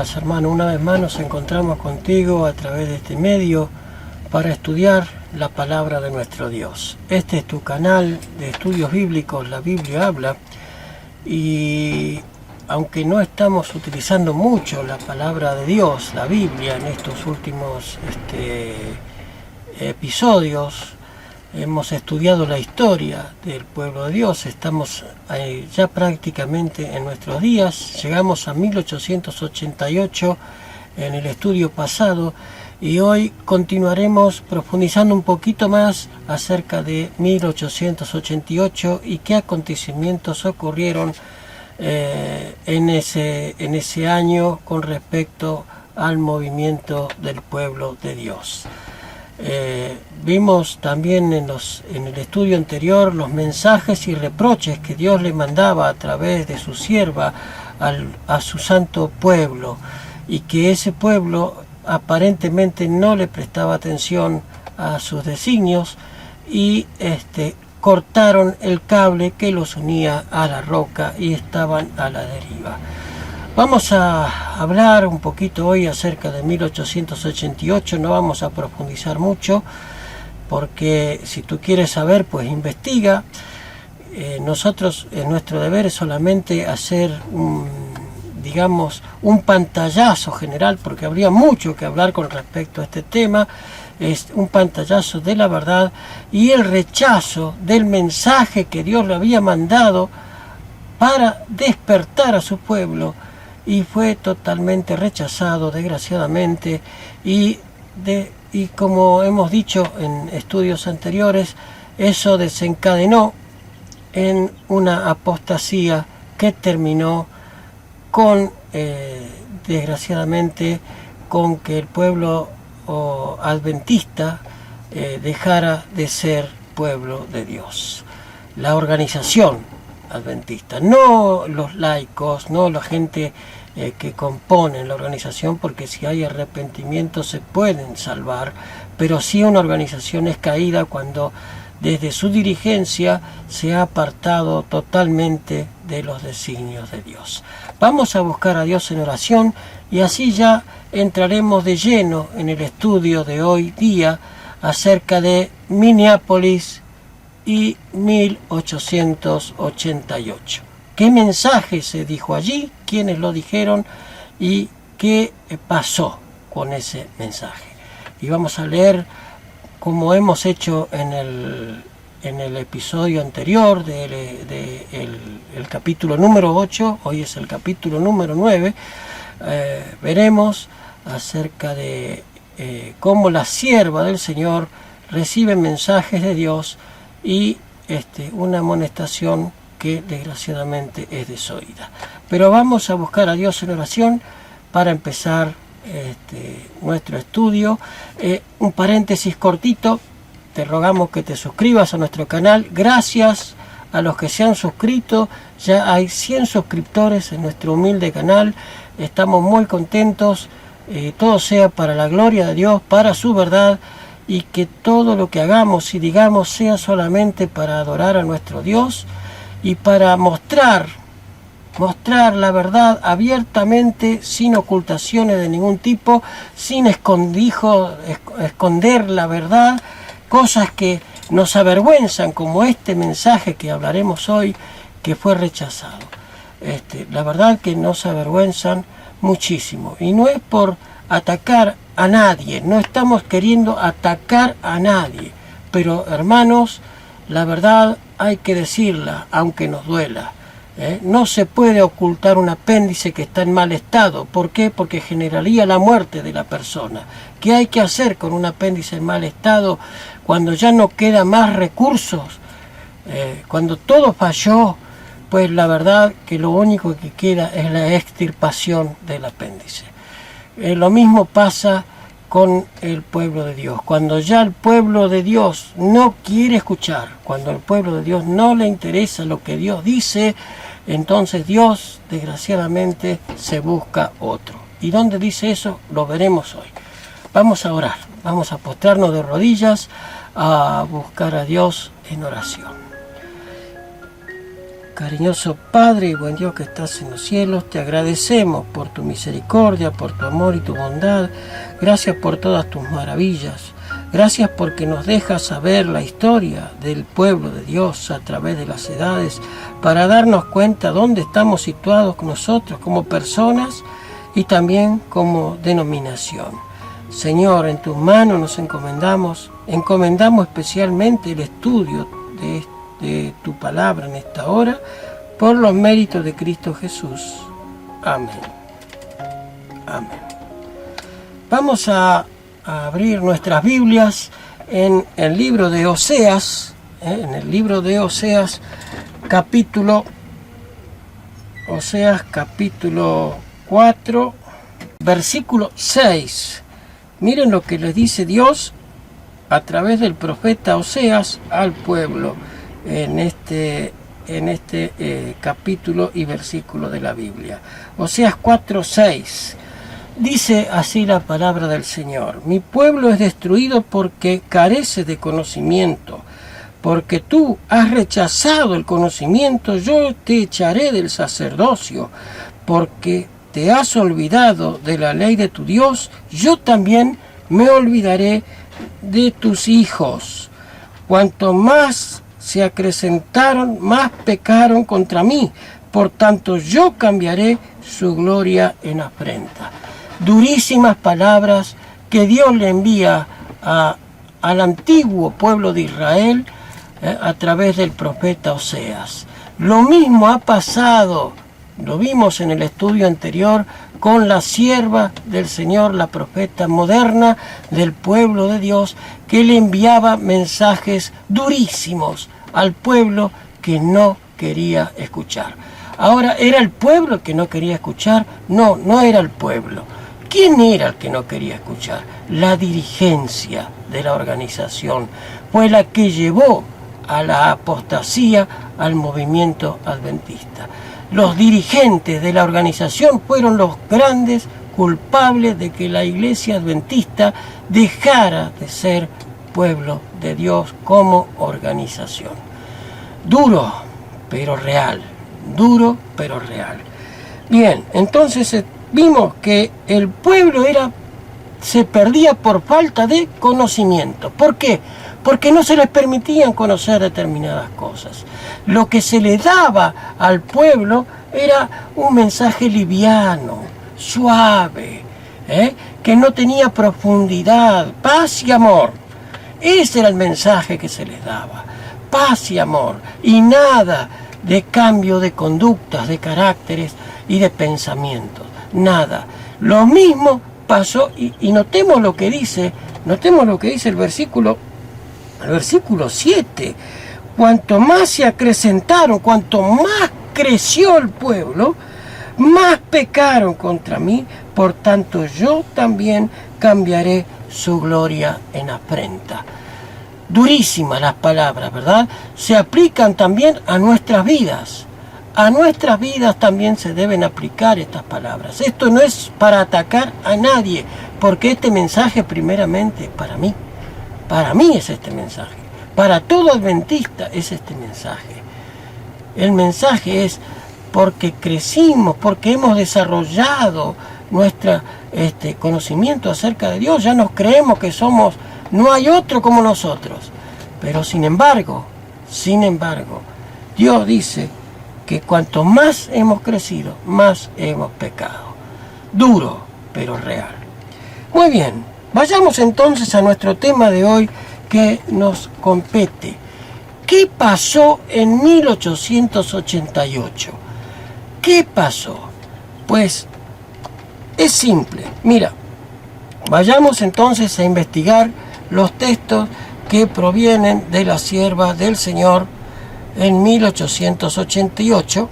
estás, hermano? Una vez más nos encontramos contigo a través de este medio para estudiar la palabra de nuestro Dios. Este es tu canal de estudios bíblicos, La Biblia Habla, y aunque no estamos utilizando mucho la palabra de Dios, la Biblia, en estos últimos episodios, hemos estudiado la historia del pueblo de Dios. Estamos ya prácticamente en nuestros días. Llegamos a 1888 en el estudio pasado y hoy continuaremos profundizando un poquito más acerca de 1888 y qué acontecimientos ocurrieron en ese año con respecto al movimiento del pueblo de Dios. Vimos también en el estudio anterior los mensajes y reproches que Dios le mandaba a través de su sierva a su santo pueblo, y que ese pueblo aparentemente no le prestaba atención a sus designios y cortaron el cable que los unía a la roca y estaban a la deriva. Vamos a hablar un poquito hoy acerca de 1888, no vamos a profundizar mucho, porque si tú quieres saber, pues investiga. Nosotros, nuestro deber es solamente hacer un pantallazo general, porque habría mucho que hablar con respecto a este tema. Es un pantallazo de la verdad y el rechazo del mensaje que Dios le había mandado para despertar a su pueblo, y fue totalmente rechazado, desgraciadamente, y como hemos dicho en estudios anteriores, eso desencadenó en una apostasía que terminó con, desgraciadamente, con que el pueblo adventista dejara de ser pueblo de Dios. La organización adventista, no los laicos, no la gente que componen la organización, porque si hay arrepentimiento se pueden salvar, pero sí una organización es caída cuando desde su dirigencia se ha apartado totalmente de los designios de Dios. Vamos a buscar a Dios en oración y así ya entraremos de lleno en el estudio de hoy día acerca de Minneapolis y 1888. ¿Qué mensaje se dijo allí? ¿Quiénes lo dijeron? ¿Y qué pasó con ese mensaje? Y vamos a leer, como hemos hecho en el episodio anterior el capítulo número 8, hoy es el capítulo número 9, veremos acerca de cómo la sierva del Señor recibe mensajes de Dios y una amonestación que desgraciadamente es desoída. Pero vamos a buscar a Dios en oración para empezar nuestro estudio. Un paréntesis cortito: te rogamos que te suscribas a nuestro canal. Gracias a los que se han suscrito, ya hay 100 suscriptores en nuestro humilde canal. Estamos muy contentos. Todo sea para la gloria de Dios, para su verdad, y que todo lo que hagamos y digamos sea solamente para adorar a nuestro Dios y para mostrar la verdad abiertamente, sin ocultaciones de ningún tipo, sin esconder la verdad, cosas que nos avergüenzan, como este mensaje que hablaremos hoy, que fue rechazado. La verdad que nos avergüenzan muchísimo, y no es por atacar a nadie, no estamos queriendo atacar a nadie, pero hermanos, la verdad hay que decirla, aunque nos duela. No se puede ocultar un apéndice que está en mal estado. ¿Por qué? Porque generaría la muerte de la persona. ¿Qué hay que hacer con un apéndice en mal estado cuando ya no queda más recursos? Cuando todo falló, pues la verdad que lo único que queda es la extirpación del apéndice. Lo mismo pasa con el pueblo de Dios. Cuando ya el pueblo de Dios no quiere escuchar, cuando al pueblo de Dios no le interesa lo que Dios dice, entonces Dios, desgraciadamente, se busca otro. ¿Y dónde dice eso? Lo veremos hoy. Vamos a orar, vamos a postrarnos de rodillas, a buscar a Dios en oración. Cariñoso Padre y buen Dios que estás en los cielos, te agradecemos por tu misericordia, por tu amor y tu bondad. Gracias por todas tus maravillas. Gracias porque nos dejas saber la historia del pueblo de Dios a través de las edades para darnos cuenta dónde estamos situados nosotros como personas y también como denominación. Señor, en tus manos nos encomendamos especialmente el estudio de tu palabra en esta hora, por los méritos de Cristo Jesús. Amén. Amén. Vamos a abrir nuestras Biblias en el libro de Oseas, capítulo 4, versículo 6. Miren lo que les dice Dios a través del profeta Oseas al pueblo en este capítulo y versículo de la Biblia. Oseas 4:6. Dice así la palabra del Señor: mi pueblo es destruido porque carece de conocimiento. Porque tú has rechazado el conocimiento, yo te echaré del sacerdocio. Porque te has olvidado de la ley de tu Dios, yo también me olvidaré de tus hijos. Cuanto más se acrecentaron, más pecaron contra mí. Por tanto, yo cambiaré su gloria en afrenta. Durísimas palabras que Dios le envía al antiguo pueblo de Israel a través del profeta Oseas. Lo mismo ha pasado, lo vimos en el estudio anterior, con la sierva del Señor, la profeta moderna del pueblo de Dios, que le enviaba mensajes durísimos al pueblo que no quería escuchar. Ahora, ¿era el pueblo que no quería escuchar? No, no era el pueblo. ¿Quién era el que no quería escuchar? La dirigencia de la organización fue la que llevó a la apostasía al movimiento adventista. Los dirigentes de la organización fueron los grandes culpables de que la iglesia adventista dejara de ser pueblo de Dios como organización. Duro, pero real. Duro, pero real. Bien, entonces vimos que el pueblo se perdía por falta de conocimiento. ¿Por qué? Porque no se les permitían conocer determinadas cosas. Lo que se le daba al pueblo era un mensaje liviano, suave, que no tenía profundidad, paz y amor. Ese era el mensaje que se les daba, paz y amor, y nada de cambio de conductas, de caracteres y de pensamientos, nada. Lo mismo pasó, y notemos lo que dice el versículo 7. Cuanto más se acrecentaron, cuanto más creció el pueblo, más pecaron contra mí, por tanto yo también cambiaré su gloria en afrenta. Durísimas las palabras, ¿verdad? Se aplican también a nuestras vidas. A nuestras vidas también se deben aplicar estas palabras. Esto no es para atacar a nadie, porque este mensaje primeramente es para mí. Para mí es este mensaje. Para todo adventista es este mensaje. El mensaje es porque crecimos, porque hemos desarrollado nuestro conocimiento acerca de Dios. Ya nos creemos que no hay otro como nosotros. Pero sin embargo, Dios dice que cuanto más hemos crecido, más hemos pecado. Duro, pero real. Muy bien, vayamos entonces a nuestro tema de hoy que nos compete. ¿Qué pasó en 1888? ¿Qué pasó? Pues es simple. Mira, vayamos entonces a investigar los textos que provienen de la sierva del Señor en 1888.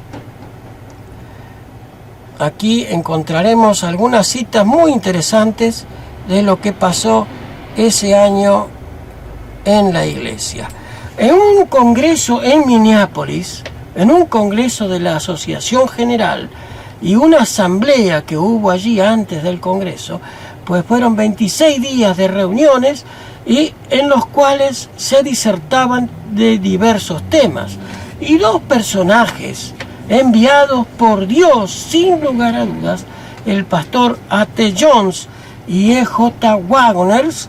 Aquí encontraremos algunas citas muy interesantes de lo que pasó ese año en la iglesia. En un congreso en Minneapolis, en un congreso de la Asociación General y una asamblea que hubo allí antes del congreso, pues fueron 26 días de reuniones y en los cuales se disertaban de diversos temas. Y dos personajes enviados por Dios, sin lugar a dudas, el pastor A.T. Jones y E.J. Waggoners,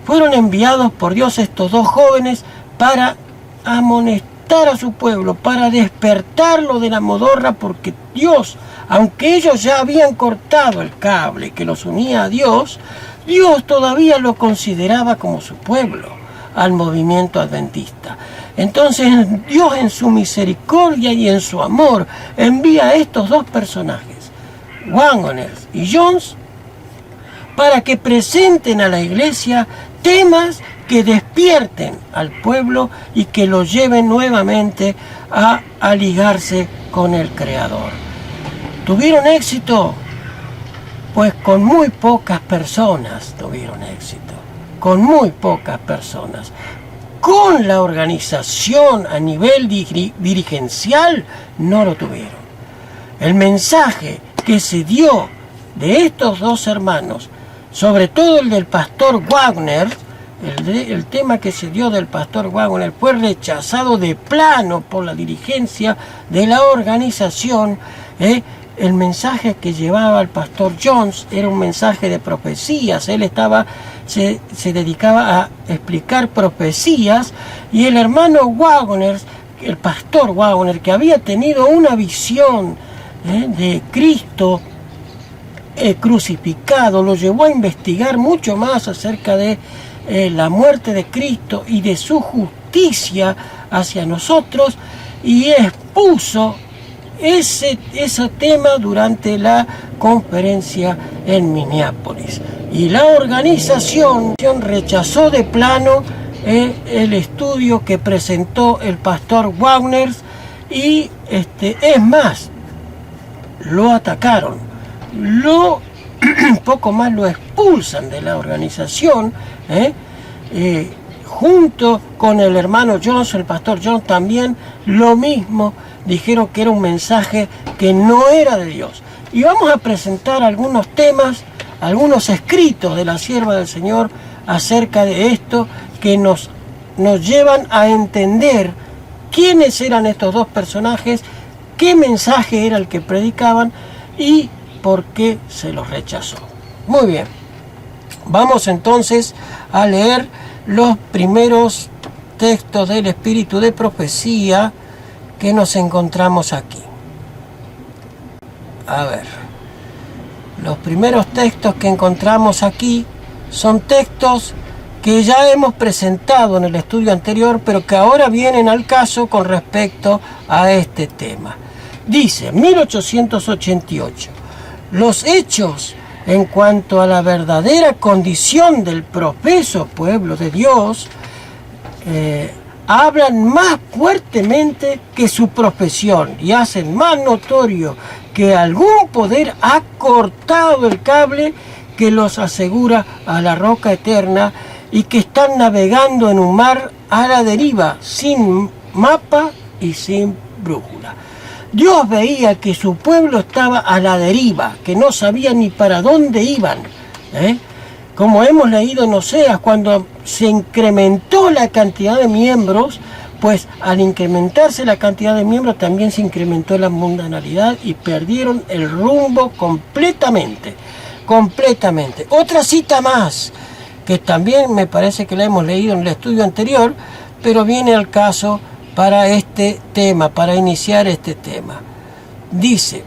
fueron enviados por Dios estos dos jóvenes para amonestar a su pueblo, para despertarlo de la modorra, porque Dios, aunque ellos ya habían cortado el cable que los unía a Dios, Dios todavía lo consideraba como su pueblo, al movimiento adventista. Entonces Dios, en su misericordia y en su amor, envía a estos dos personajes, Waggoners y Jones, para que presenten a la iglesia temas que despierten al pueblo y que lo lleven nuevamente a ligarse con el Creador. ¿Tuvieron éxito? Pues con muy pocas personas tuvieron éxito, con muy pocas personas. Con la organización a nivel dirigencial no lo tuvieron. El mensaje que se dio de estos dos hermanos, sobre todo el del pastor Wagner, el tema que se dio del pastor Wagner fue rechazado de plano por la dirigencia de la organización. El mensaje que llevaba el pastor Jones era un mensaje de profecías. Él se dedicaba a explicar profecías, y el hermano Wagner, el pastor Wagner, que había tenido una visión de Cristo crucificado, lo llevó a investigar mucho más acerca de la muerte de Cristo y de su justicia hacia nosotros, y expuso ese tema durante la conferencia en Minneapolis. Y la organización rechazó de plano el estudio que presentó el pastor Wagner, y es más, lo atacaron, poco más lo expulsan de la organización, junto con el hermano Jones, el pastor Jones también lo mismo. Dijeron que era un mensaje que no era de Dios. Y vamos a presentar algunos temas, algunos escritos de la sierva del Señor acerca de esto, que nos llevan a entender quiénes eran estos dos personajes, qué mensaje era el que predicaban y por qué se los rechazó. Muy bien, vamos entonces a leer los primeros textos del espíritu de profecía que nos encontramos aquí. A ver, los primeros textos que encontramos aquí son textos que ya hemos presentado en el estudio anterior, pero que ahora vienen al caso con respecto a este tema. Dice, 1888, los hechos en cuanto a la verdadera condición del profeso pueblo de Dios hablan más fuertemente que su profesión y hacen más notorio que algún poder ha cortado el cable que los asegura a la roca eterna, y que están navegando en un mar a la deriva, sin mapa y sin brújula. Dios veía que su pueblo estaba a la deriva, que no sabía ni para dónde iban. Como hemos leído en Oseas, cuando se incrementó la cantidad de miembros, pues al incrementarse la cantidad de miembros también se incrementó la mundanalidad y perdieron el rumbo completamente. Otra cita más, que también me parece que la hemos leído en el estudio anterior, pero viene al caso para este tema, para iniciar este tema. Dice,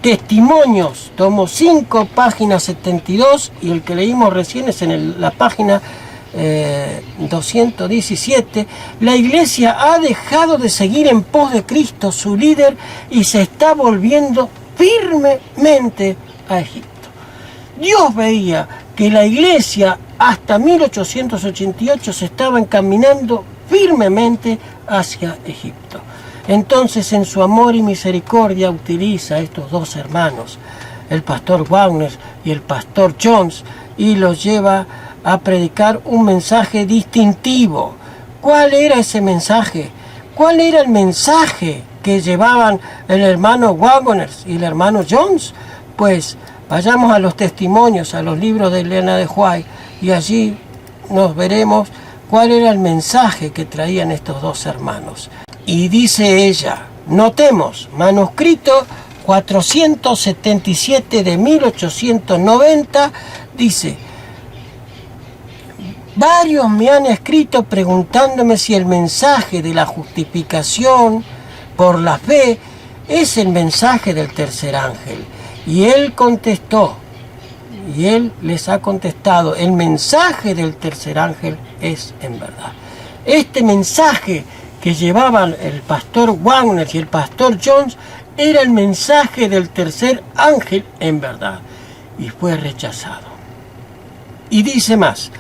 Testimonios, tomo 5, página 72, y el que leímos recién es en la página 217. La iglesia ha dejado de seguir en pos de Cristo, su líder, y se está volviendo firmemente a Egipto. Dios veía que la iglesia hasta 1888 se estaba encaminando firmemente hacia Egipto. Entonces, en su amor y misericordia, utiliza a estos dos hermanos, el pastor Wagner y el pastor Jones, y los lleva a predicar un mensaje distintivo. ¿Cuál era ese mensaje? ¿Cuál era el mensaje que llevaban el hermano Wagner y el hermano Jones? Pues vayamos a los testimonios, a los libros de Elena de White, y allí nos veremos cuál era el mensaje que traían estos dos hermanos. Y dice ella, notemos, manuscrito 477 de 1890, dice: varios me han escrito preguntándome si el mensaje de la justificación por la fe es el mensaje del tercer ángel. Y él contestó, y él les ha contestado, el mensaje del tercer ángel es en verdad. Este mensaje que llevaban el pastor Wagner y el pastor Jones era el mensaje del tercer ángel en verdad, y fue rechazado. Y dice más: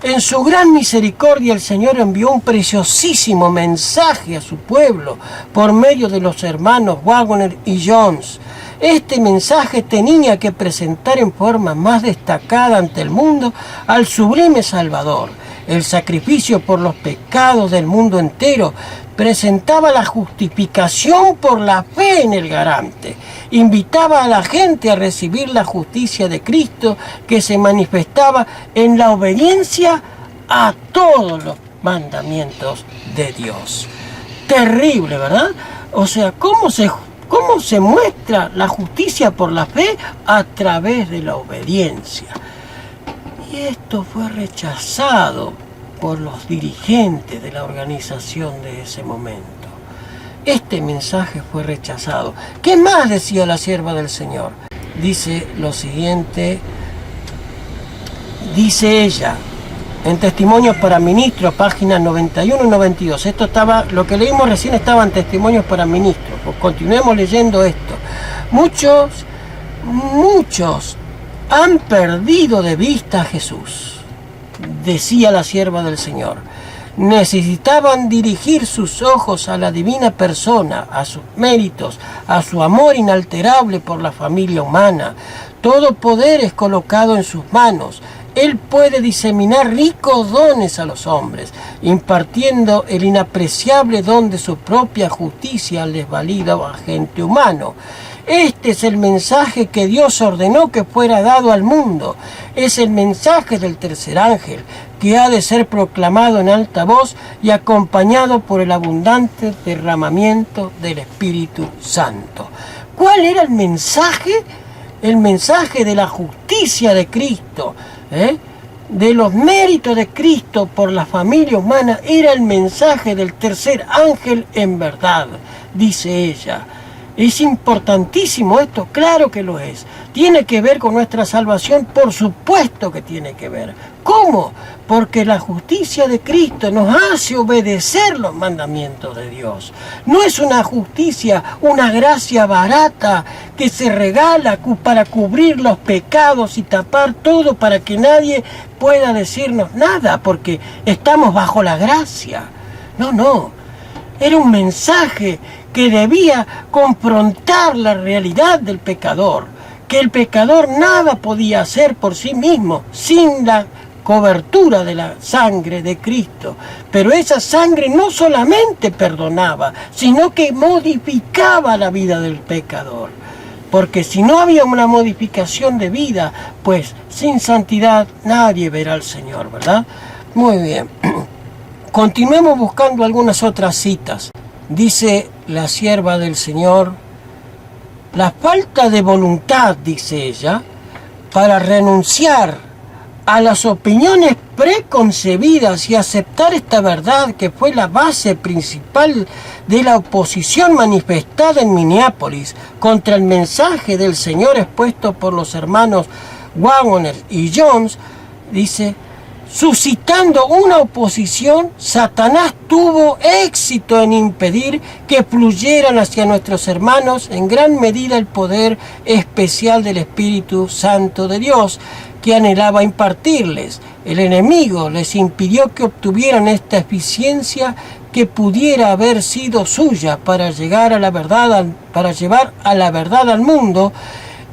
en su gran misericordia el Señor envió un preciosísimo mensaje a su pueblo por medio de los hermanos Wagner y Jones. Este mensaje tenía que presentar en forma más destacada ante el mundo al sublime Salvador. El sacrificio por los pecados del mundo entero presentaba la justificación por la fe en el garante. Invitaba a la gente a recibir la justicia de Cristo que se manifestaba en la obediencia a todos los mandamientos de Dios. Terrible, ¿verdad? O sea, ¿cómo se muestra la justicia por la fe? A través de la obediencia. Y esto fue rechazado por los dirigentes de la organización de ese momento. Este mensaje fue rechazado. ¿Qué más decía la sierva del Señor? Dice lo siguiente, dice ella, en Testimonios para Ministros, páginas 91 y 92. Esto estaba, lo que leímos recién estaba en Testimonios para Ministros. Pues continuemos leyendo esto. Muchos han perdido de vista a Jesús, decía la sierva del Señor. Necesitaban dirigir sus ojos a la divina persona, a sus méritos, a su amor inalterable por la familia humana. Todo poder es colocado en sus manos. Él puede diseminar ricos dones a los hombres, impartiendo el inapreciable don de su propia justicia al desvalido agente humano. Este es el mensaje que Dios ordenó que fuera dado al mundo. Es el mensaje del tercer ángel, que ha de ser proclamado en alta voz y acompañado por el abundante derramamiento del Espíritu Santo. ¿Cuál era el mensaje? El mensaje de la justicia de Cristo, de los méritos de Cristo por la familia humana. Era el mensaje del tercer ángel en verdad, dice ella. ¿Es importantísimo esto? Claro que lo es. ¿Tiene que ver con nuestra salvación? Por supuesto que tiene que ver. ¿Cómo? Porque la justicia de Cristo nos hace obedecer los mandamientos de Dios. No es una justicia, una gracia barata que se regala para cubrir los pecados y tapar todo para que nadie pueda decirnos nada, porque estamos bajo la gracia. No. Era un mensaje que debía confrontar la realidad del pecador, que el pecador nada podía hacer por sí mismo sin la cobertura de la sangre de Cristo. Pero esa sangre no solamente perdonaba, sino que modificaba la vida del pecador. Porque si no había una modificación de vida, pues sin santidad nadie verá al Señor, ¿verdad? Muy bien. Continuemos buscando algunas otras citas. Dice la sierva del Señor: la falta de voluntad, dice ella, para renunciar a las opiniones preconcebidas y aceptar esta verdad que fue la base principal de la oposición manifestada en Minneapolis contra el mensaje del Señor expuesto por los hermanos Wagner y Jones, dice: suscitando una oposición, Satanás tuvo éxito en impedir que fluyeran hacia nuestros hermanos en gran medida el poder especial del Espíritu Santo de Dios que anhelaba impartirles. El enemigo les impidió que obtuvieran esta eficiencia que pudiera haber sido suya para llegar a la verdad, para llevar a la verdad al mundo,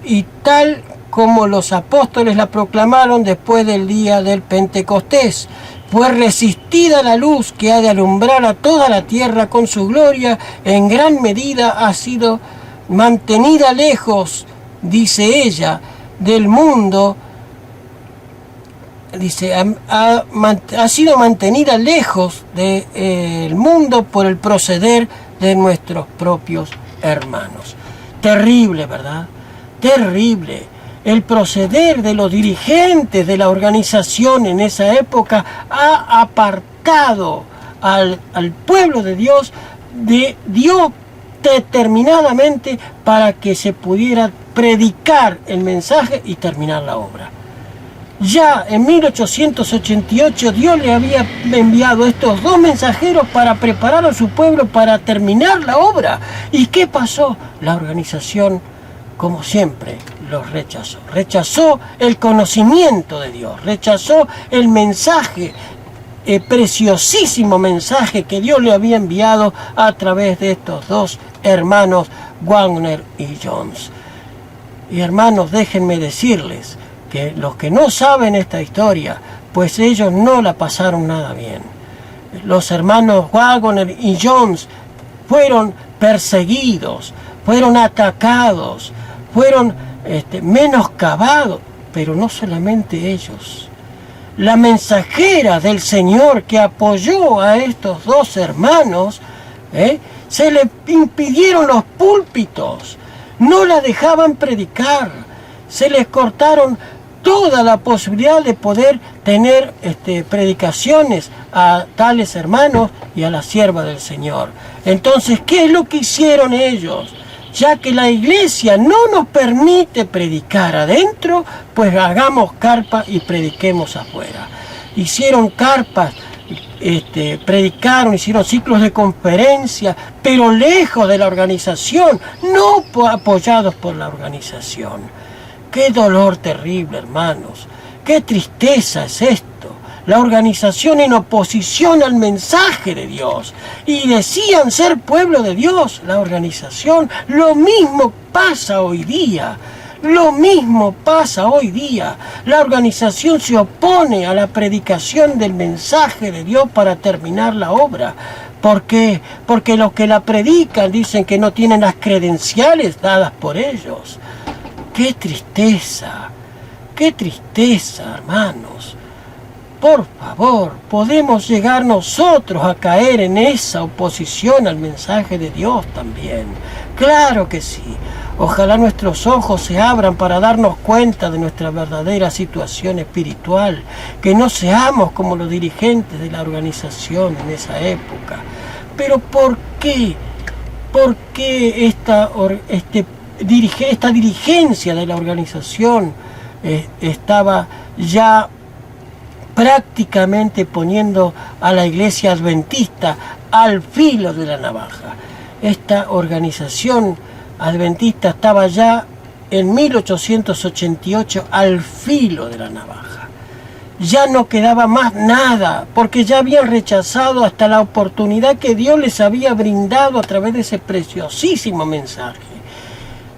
y tal como los apóstoles la proclamaron después del día del Pentecostés. Fue resistida la luz que ha de alumbrar a toda la tierra con su gloria, en gran medida ha sido mantenida lejos, dice ella, del mundo dice, ha sido mantenida lejos del mundo por el proceder de nuestros propios hermanos. Terrible, ¿verdad? Terrible. El proceder de los dirigentes de la organización en esa época ha apartado al pueblo de Dios de Dios determinadamente para que se pudiera predicar el mensaje y terminar la obra. Ya en 1888 Dios le había enviado estos dos mensajeros para preparar a su pueblo para terminar la obra. ¿Y qué pasó? La organización, como siempre, los rechazó. Rechazó el conocimiento de Dios, rechazó el mensaje, el preciosísimo mensaje que Dios le había enviado a través de estos dos hermanos, Waggoner y Jones. Y hermanos, déjenme decirles que los que no saben esta historia, pues ellos no la pasaron nada bien. Los hermanos Waggoner y Jones fueron perseguidos, fueron atacados, fueron menoscabados, pero no solamente ellos. La mensajera del Señor que apoyó a estos dos hermanos, se le impidieron los púlpitos, no la dejaban predicar, se les cortaron toda la posibilidad de poder tener predicaciones a tales hermanos y a la sierva del Señor. Entonces, ¿qué es lo que hicieron ellos? Ya que la iglesia no nos permite predicar adentro, pues hagamos carpa y prediquemos afuera. Hicieron carpas, predicaron, hicieron ciclos de conferencia, pero lejos de la organización, no apoyados por la organización. Qué dolor terrible, hermanos. Qué tristeza es esto. La organización en oposición al mensaje de Dios. Y decían ser pueblo de Dios, la organización. Lo mismo pasa hoy día. Lo mismo pasa hoy día. La organización se opone a la predicación del mensaje de Dios para terminar la obra. ¿Por qué? Porque los que la predican dicen que no tienen las credenciales dadas por ellos. ¡Qué tristeza! ¡Qué tristeza, hermanos! Por favor, ¿podemos llegar nosotros a caer en esa oposición al mensaje de Dios también? ¡Claro que sí! Ojalá nuestros ojos se abran para darnos cuenta de nuestra verdadera situación espiritual, que no seamos como los dirigentes de la organización en esa época. Pero ¿por qué? ¿Por qué esta dirigencia de la organización estaba ya prácticamente poniendo a la iglesia adventista al filo de la navaja? Esta organización adventista estaba ya en 1888 al filo de la navaja. Ya no quedaba más nada, porque ya habían rechazado hasta la oportunidad que Dios les había brindado a través de ese preciosísimo mensaje.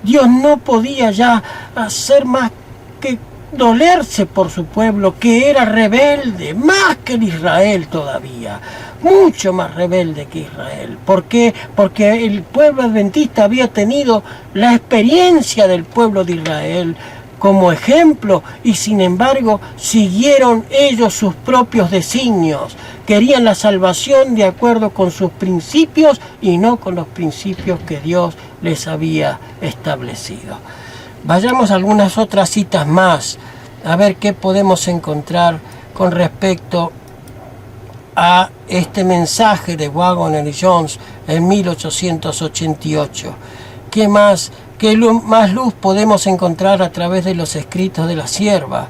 Dios no podía ya hacer más que dolerse por su pueblo, que era rebelde, más que el Israel todavía, mucho más rebelde que Israel. ¿Por qué? Porque el pueblo adventista había tenido la experiencia del pueblo de Israel como ejemplo y sin embargo siguieron ellos sus propios designios. Querían la salvación de acuerdo con sus principios y no con los principios que Dios les había establecido. Vayamos a algunas otras citas más, a ver qué podemos encontrar con respecto a este mensaje de Waggoner y Jones en 1888. ¿Qué más luz podemos encontrar a través de los escritos de la sierva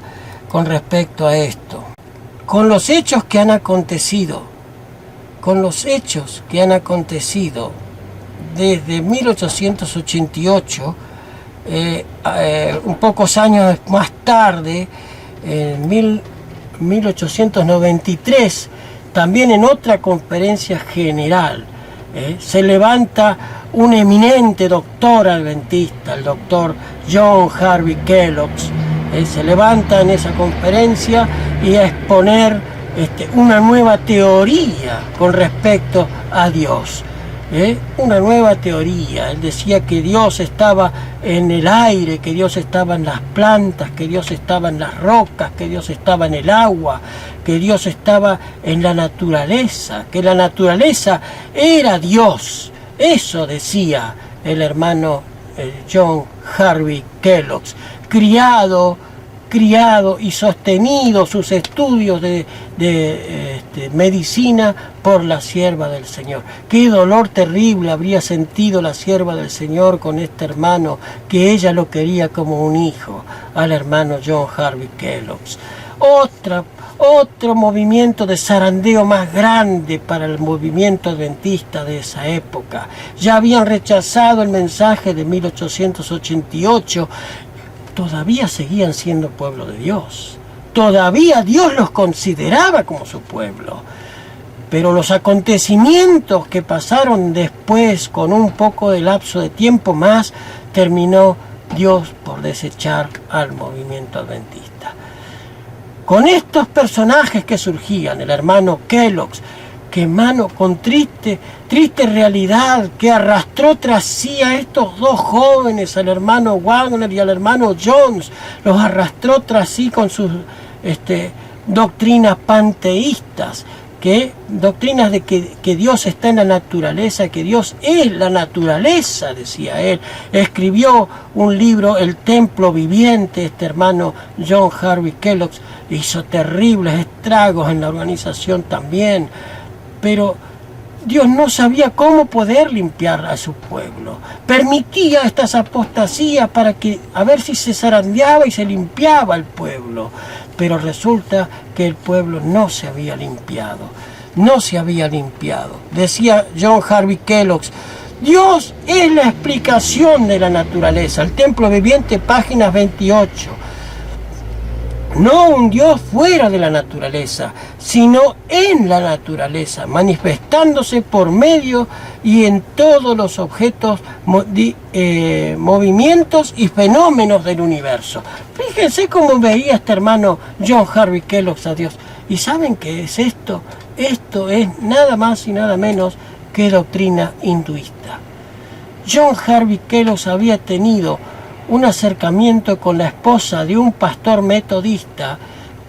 con respecto a esto? Con los hechos que han acontecido desde 1888, un pocos años más tarde, en 1893, también en otra conferencia general, se levanta un eminente doctor adventista, el doctor John Harvey Kellogg, se levanta en esa conferencia y a exponer una nueva teoría con respecto a Dios. una nueva teoría. Él decía que Dios estaba en el aire, que Dios estaba en las plantas, que Dios estaba en las rocas, que Dios estaba en el agua, que Dios estaba en la naturaleza, que la naturaleza era Dios. Eso decía el hermano John Harvey Kellogg, criado y sostenido sus estudios de medicina por la sierva del Señor. Qué dolor terrible habría sentido la sierva del Señor con este hermano, que ella lo quería como un hijo, al hermano John Harvey Kellogg. Otro movimiento de zarandeo más grande para el movimiento adventista de esa época. Ya habían rechazado el mensaje de 1888, todavía seguían siendo pueblo de Dios. Todavía Dios los consideraba como su pueblo. Pero los acontecimientos que pasaron después, con un poco de lapso de tiempo más, terminó Dios por desechar al movimiento adventista. Con estos personajes que surgían, el hermano Kellogg, que hermano, con triste realidad, que arrastró tras sí a estos dos jóvenes, al hermano Wagner y al hermano Jones, los arrastró tras sí con sus doctrinas panteístas, doctrinas de que Dios está en la naturaleza, que Dios es la naturaleza, decía él. Escribió un libro, El Templo Viviente, este hermano John Harvey Kellogg, hizo terribles estragos en la organización también, pero Dios no sabía cómo poder limpiar a su pueblo. Permitía estas apostasías para que a ver si se zarandeaba y se limpiaba el pueblo. Pero resulta que el pueblo no se había limpiado. No se había limpiado. Decía John Harvey Kellogg, Dios es la explicación de la naturaleza. El Templo Viviente, páginas 28. No un Dios fuera de la naturaleza, sino en la naturaleza, manifestándose por medio y en todos los objetos, movimientos y fenómenos del universo. Fíjense cómo veía este hermano John Harvey Kellogg a Dios. ¿Y saben qué es esto? Esto es nada más y nada menos que doctrina hinduista. John Harvey Kellogg había tenido un acercamiento con la esposa de un pastor metodista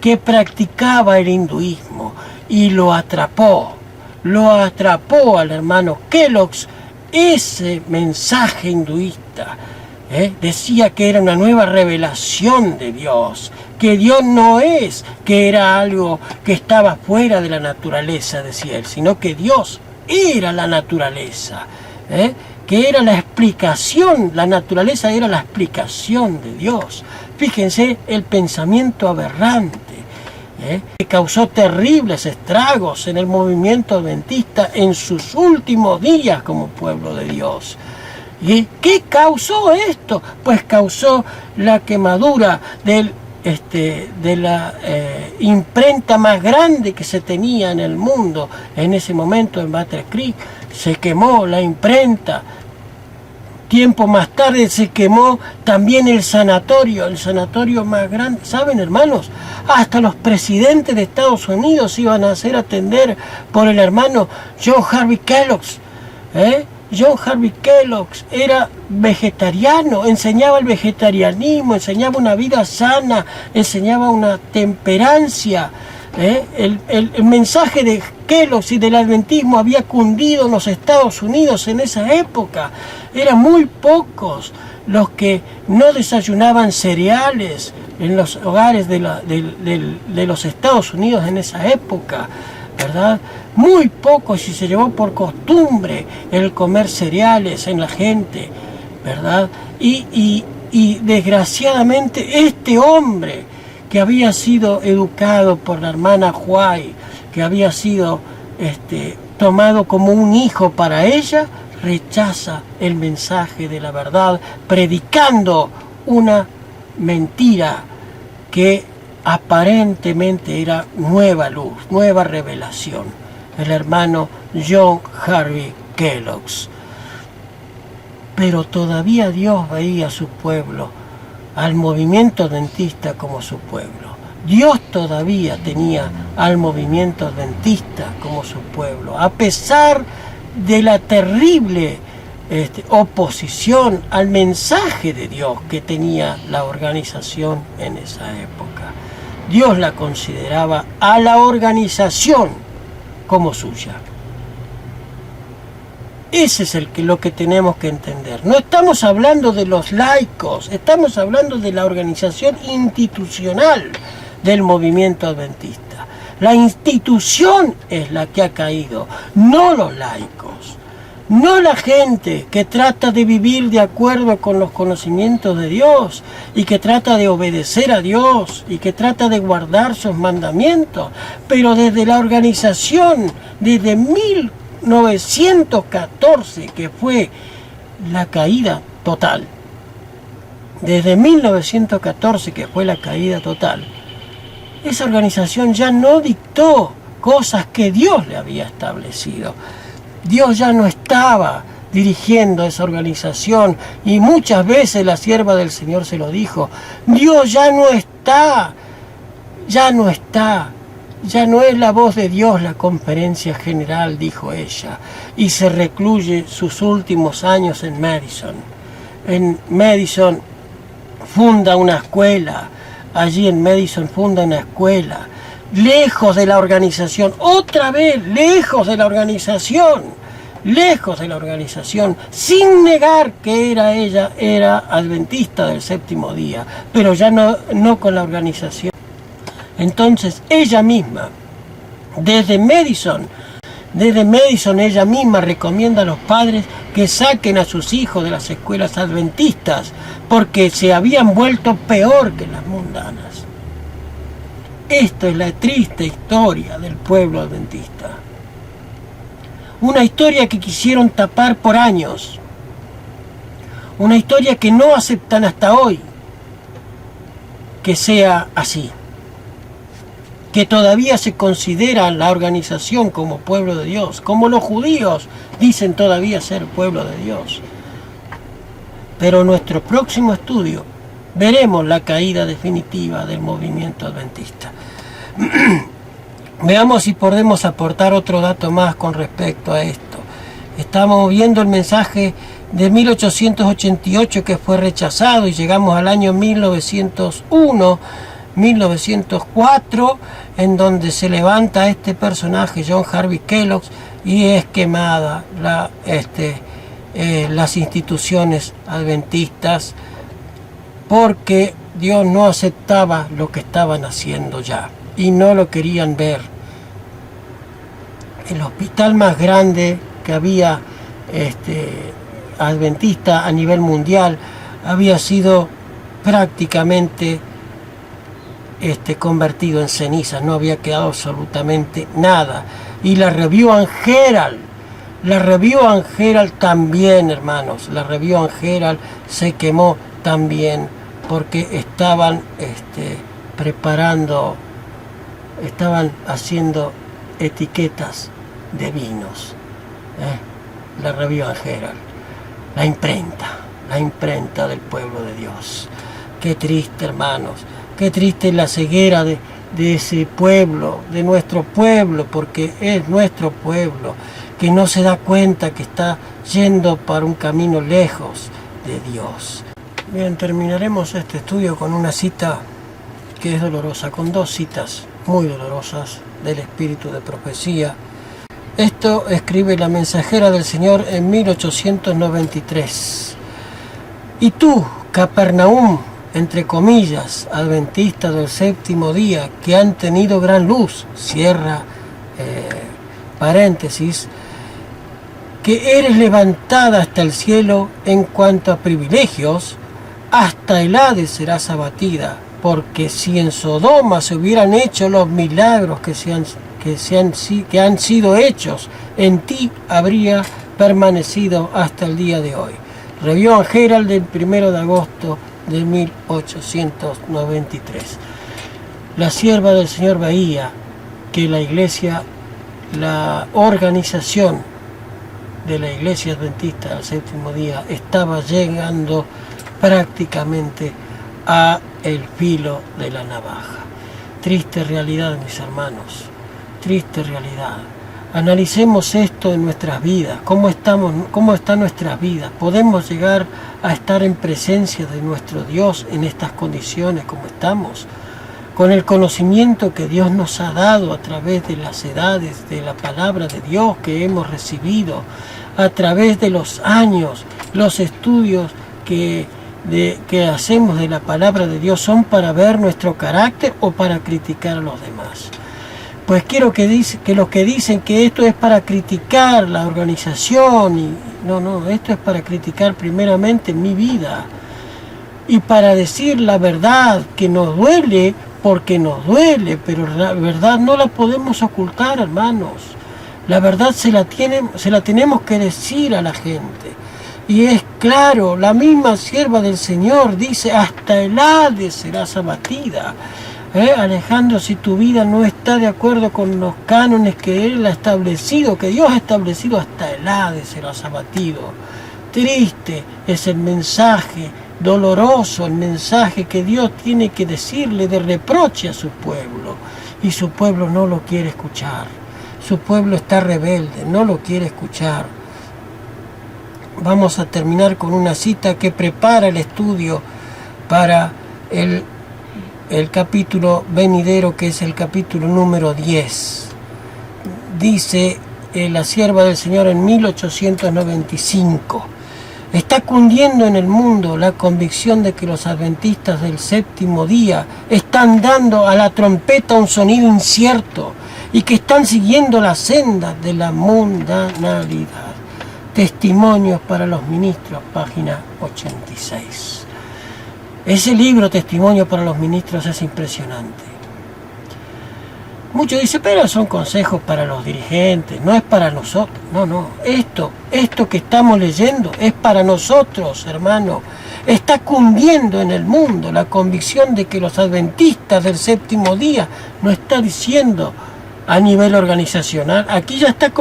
que practicaba el hinduismo y lo atrapó al hermano Kellogg ese mensaje hinduista. Decía que era una nueva revelación de Dios, que Dios no es que era algo que estaba fuera de la naturaleza, decía él, sino que Dios era la naturaleza, que era la explicación, la naturaleza era la explicación de Dios. Fíjense el pensamiento aberrante, que causó terribles estragos en el movimiento adventista en sus últimos días como pueblo de Dios. ¿Y qué causó esto? Pues causó la quemadura de la imprenta más grande que se tenía en el mundo en ese momento en Battle Creek. Se quemó la imprenta. Tiempo más tarde se quemó también el sanatorio más grande. ¿Saben, hermanos? Hasta los presidentes de Estados Unidos iban a ser atender por el hermano John Harvey Kellogg. John Harvey Kellogg era vegetariano, enseñaba el vegetarianismo, enseñaba una vida sana, enseñaba una temperancia. El mensaje de Kellogg y del adventismo había cundido en los Estados Unidos en esa época. Eran muy pocos los que no desayunaban cereales en los hogares de los Estados Unidos en esa época, ¿verdad? Muy pocos, y se llevó por costumbre el comer cereales en la gente, ¿verdad? Y desgraciadamente este hombre que había sido educado por la hermana White, que había sido tomado como un hijo para ella, rechaza el mensaje de la verdad, predicando una mentira que aparentemente era nueva luz, nueva revelación. El hermano John Harvey Kellogg. Pero todavía Dios veía a su pueblo, al movimiento adventista como su pueblo. Dios todavía tenía al movimiento adventista como su pueblo, a pesar de la terrible oposición al mensaje de Dios que tenía la organización en esa época. Dios la consideraba a la organización como suya. Ese es lo que tenemos que entender. No estamos hablando de los laicos, estamos hablando de la organización institucional del movimiento adventista. La institución es la que ha caído, no los laicos, no la gente que trata de vivir de acuerdo con los conocimientos de Dios y que trata de obedecer a Dios y que trata de guardar sus mandamientos, pero desde la organización, desde 1914, que fue la caída total, desde 1914, que fue la caída total, esa organización ya no dictó cosas que Dios le había establecido. Dios ya no estaba dirigiendo esa organización, y muchas veces la sierva del Señor se lo dijo: Dios ya no está, ya no es la voz de Dios la conferencia general, dijo ella, y se recluye sus últimos años en Madison. En Madison funda una escuela, allí en Madison funda una escuela, lejos de la organización, otra vez lejos de la organización, sin negar que ella era adventista del séptimo día, pero ya no con la organización. Entonces ella misma, desde Madison ella misma recomienda a los padres que saquen a sus hijos de las escuelas adventistas, porque se habían vuelto peor que las mundanas. Esto es la triste historia del pueblo adventista. Una historia que quisieron tapar por años. Una historia que no aceptan hasta hoy que sea así. Que todavía se considera la organización como pueblo de Dios, como los judíos dicen todavía ser pueblo de Dios. Pero en nuestro próximo estudio veremos la caída definitiva del movimiento adventista. Veamos si podemos aportar otro dato más con respecto a esto. Estamos viendo el mensaje de 1888 que fue rechazado y llegamos al año 1904, en donde se levanta este personaje, John Harvey Kellogg, y es quemada las instituciones adventistas, porque Dios no aceptaba lo que estaban haciendo ya y no lo querían ver. El hospital más grande que había adventista a nivel mundial había sido prácticamente convertido en cenizas, no había quedado absolutamente nada. Y la Review and Herald también, hermanos, la Review and Herald se quemó también, porque estaban estaban haciendo etiquetas de vinos. La Review and Herald, la imprenta del pueblo de Dios. Qué triste, hermanos. Qué triste la ceguera de ese pueblo, de nuestro pueblo, porque es nuestro pueblo, que no se da cuenta que está yendo para un camino lejos de Dios. Bien, terminaremos este estudio con una cita que es dolorosa, con dos citas muy dolorosas del espíritu de profecía. Esto escribe la mensajera del Señor en 1893. Y tú, Capernaum, entre comillas, adventista del séptimo día, que han tenido gran luz, cierra paréntesis, que eres levantada hasta el cielo en cuanto a privilegios, hasta el Hades serás abatida, porque si en Sodoma se hubieran hecho los milagros que han sido hechos, en ti habría permanecido hasta el día de hoy. Review and Herald del 1 de agosto de 1893. La sierva del Señor veía que la iglesia, la organización de la iglesia adventista del séptimo día estaba llegando prácticamente a el filo de la navaja. Triste realidad, mis hermanos, triste realidad. Analicemos esto en nuestras vidas, cómo están nuestras vidas. Podemos llegar a estar en presencia de nuestro Dios en estas condiciones como estamos, con el conocimiento que Dios nos ha dado a través de las edades, de la palabra de Dios que hemos recibido, a través de los años, los estudios que hacemos de la palabra de Dios son para ver nuestro carácter o para criticar a los demás. Pues quiero que los que dicen que esto es para criticar la organización, no, esto es para criticar primeramente mi vida y para decir la verdad que nos duele, porque nos duele, pero la verdad no la podemos ocultar, hermanos. La verdad se la tenemos que decir a la gente. Y es claro, la misma sierva del Señor dice, hasta el Hades serás abatida. Alejandro, si tu vida no está de acuerdo con los cánones que Él ha establecido, que Dios ha establecido, hasta el Hades serás abatido. Triste es el mensaje, doloroso el mensaje que Dios tiene que decirle de reproche a su pueblo. Y su pueblo no lo quiere escuchar. Su pueblo está rebelde, no lo quiere escuchar. Vamos a terminar con una cita que prepara el estudio para el capítulo venidero, que es el capítulo número 10. Dice la sierva del Señor en 1895. Está cundiendo en el mundo la convicción de que los adventistas del séptimo día están dando a la trompeta un sonido incierto y que están siguiendo la senda de la mundanalidad. Testimonios para los ministros, página 86. Ese libro, Testimonio para los Ministros, es impresionante. Muchos dicen, pero son consejos para los dirigentes, no es para nosotros. No, esto que estamos leyendo es para nosotros, hermano. Está cundiendo en el mundo la convicción de que los adventistas del séptimo día, no está diciendo a nivel organizacional, aquí ya está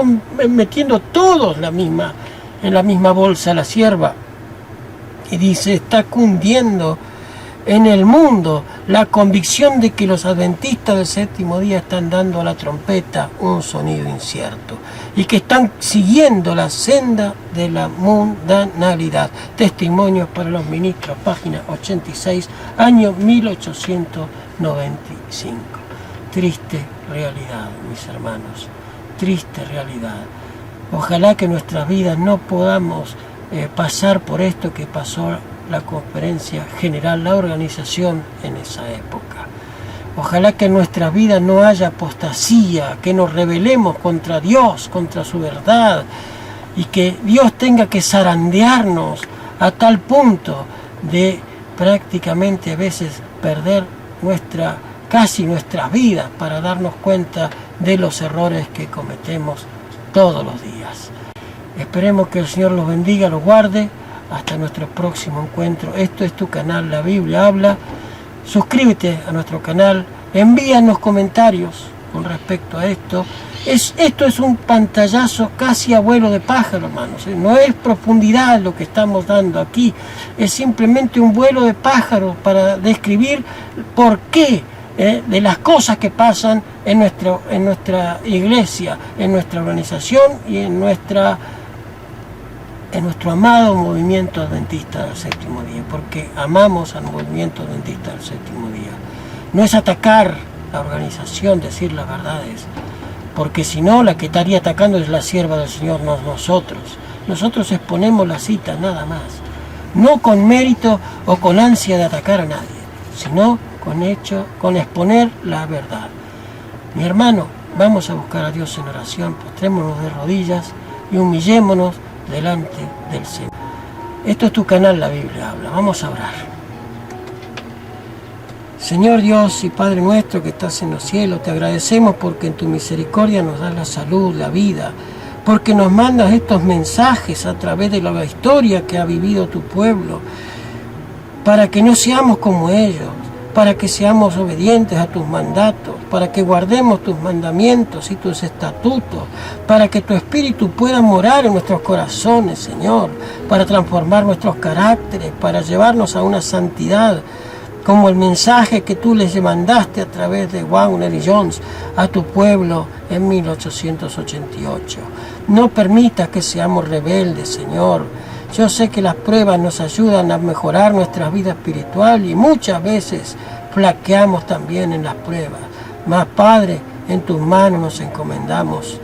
metiendo todos en la misma bolsa la sierva. Y dice, está cundiendo en el mundo la convicción de que los adventistas del séptimo día están dando a la trompeta un sonido incierto y que están siguiendo la senda de la mundanalidad. Testimonios para los ministros, página 86, año 1895. Triste realidad, mis hermanos, triste realidad. Ojalá que en nuestras vidas no podamos pasar por esto que pasó la conferencia general, la organización en esa época. Ojalá que en nuestras vidas no haya apostasía, que nos rebelemos contra Dios, contra su verdad, y que Dios tenga que zarandearnos a tal punto de prácticamente a veces perder casi nuestras vidas para darnos cuenta de los errores que cometemos todos los días. Esperemos que el Señor los bendiga, los guarde. Hasta nuestro próximo encuentro. Esto es tu canal, La Biblia Habla. Suscríbete a nuestro canal, envíanos comentarios con respecto a esto. Esto es un pantallazo casi a vuelo de pájaro, hermanos. No es profundidad lo que estamos dando aquí, es simplemente un vuelo de pájaro para describir por qué de las cosas que pasan en nuestra iglesia, en nuestra organización y en nuestro amado movimiento adventista del séptimo día, porque amamos al movimiento adventista del séptimo día. No es atacar la organización, decir las verdades, porque si no, la que estaría atacando es la sierva del Señor, no nosotros. Nosotros exponemos la cita, nada más. No con mérito o con ansia de atacar a nadie, sino con exponer la verdad. Mi hermano, vamos a buscar a Dios en oración, postrémonos de rodillas y humillémonos delante del Señor. Esto es tu canal, La Biblia Habla. Vamos a orar. Señor Dios y Padre nuestro que estás en los cielos, te agradecemos porque en tu misericordia nos das la salud, la vida, porque nos mandas estos mensajes a través de la historia que ha vivido tu pueblo, para que no seamos como ellos, para que seamos obedientes a tus mandatos, para que guardemos tus mandamientos y tus estatutos, para que tu Espíritu pueda morar en nuestros corazones, Señor, para transformar nuestros caracteres, para llevarnos a una santidad, como el mensaje que tú les mandaste a través de Wagner y Jones a tu pueblo en 1888. No permitas que seamos rebeldes, Señor. Yo sé que las pruebas nos ayudan a mejorar nuestra vida espiritual y muchas veces flaqueamos también en las pruebas. Mas, Padre, en tus manos nos encomendamos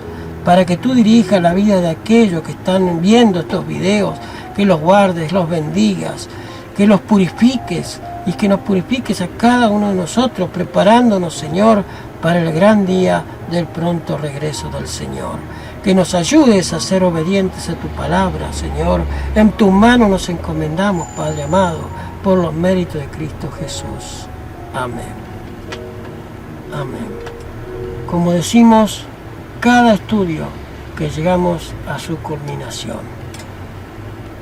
para que tú dirijas la vida de aquellos que están viendo estos videos, que los guardes, los bendigas, que los purifiques y que nos purifiques a cada uno de nosotros, preparándonos, Señor, para el gran día del pronto regreso del Señor. Que nos ayudes a ser obedientes a tu palabra, Señor. En tus manos nos encomendamos, Padre amado, por los méritos de Cristo Jesús. Amén. Amén. Como decimos, cada estudio que llegamos a su culminación.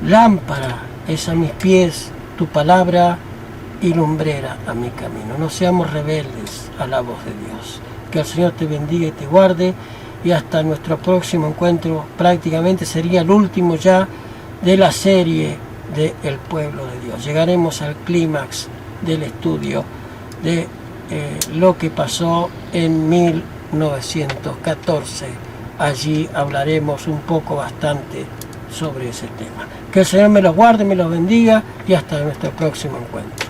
Lámpara es a mis pies tu palabra y lumbrera a mi camino. No seamos rebeldes a la voz de Dios. Que el Señor te bendiga y te guarde, y hasta nuestro próximo encuentro. Prácticamente sería el último ya de la serie de El Pueblo de Dios. Llegaremos al clímax del estudio de lo que pasó en 1914. Allí hablaremos un poco bastante sobre ese tema. Que el Señor me los guarde, me los bendiga, y hasta nuestro próximo encuentro.